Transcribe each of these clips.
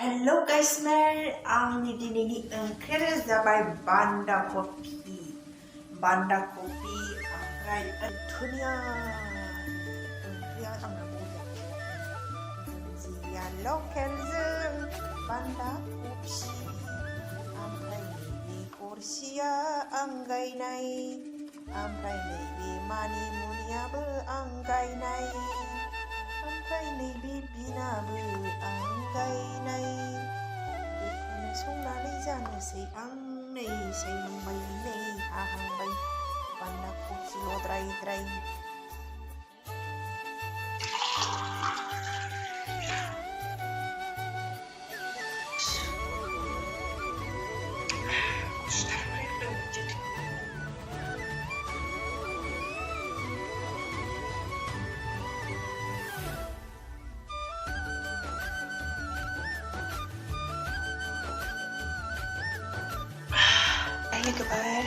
Hello guys, आंनि दिनैनि ओंख्रियानो जाबाय बान्दा कफि ओमफ्राय धुनिया ओंख्रिया आंना दुन्दिया लकेलजों बान्दा कफि ओमफ्राय नैबे गरसिया आं गायनाय ओमफ्राय नैबे मानिमुनियाबो आं गायनाय ओमफ्राय नैबे बिनाबो आं गायनाय बेखौनो संनानै जानोसै आं नै सायहांबाय नै हाहांबाय बान्दा कफिल'द्राय Kebar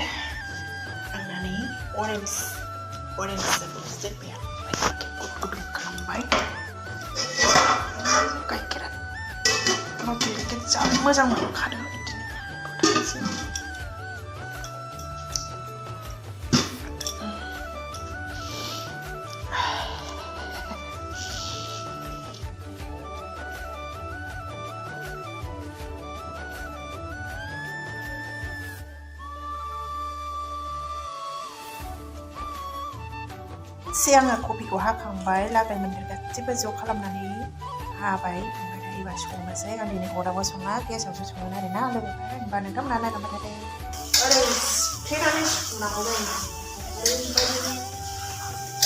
anani orange sedikit ya kudu kambai gaikera roti kecap मोजां मोनखादों बिदिनो सिगाङो कफिखौ हाखांबाय लागाय मोन्देर गासिबो ज' खालामनानै हाबाय ओमफ्राय दा एबार संनोसै आं दिनै अरदाबाव सङा गेसावसो सङो आरोना लोगोफोर होनबा नोंथांमोना नायलांबाय थादो ओरै सिफ्लेनानै सुनांगौ जायो ओरैबायदि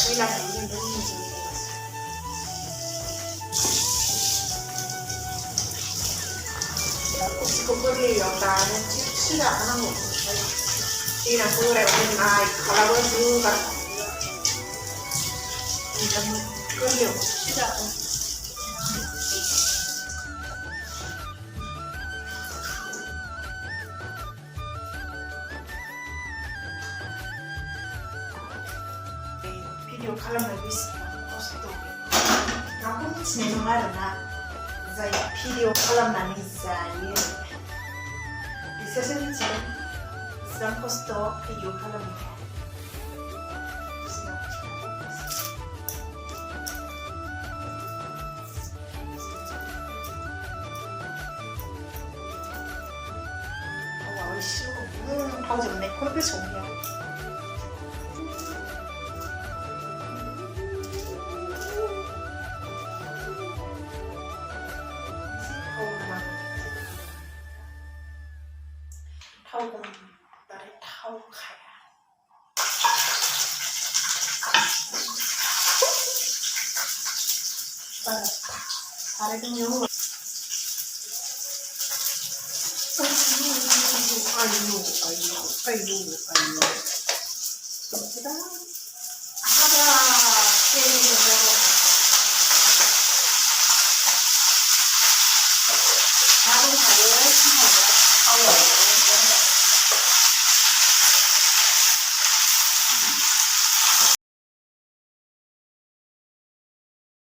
मैला थायो ओमफ्राय निजों कफिखौ गोरलैयाव दानो थिगसे जाहोनांगौ ओमफ्राय देनां बोरायाव दोननाय खालाबो जुगार गोरलैयाव थिगसे जाहो भिडिअ खालामनो बेसेबां खस्थ' रावबो मिथिनाय नङा आरोना जाय भिडिअ खालामनानै जायो बिसोरसो मिथिगोन बेसेबां खस्थ' भिडिअ खालामनाया थावजों एखौनो गोसोआव गैया थाव बांद्राय थावखाया सारायखौ आयु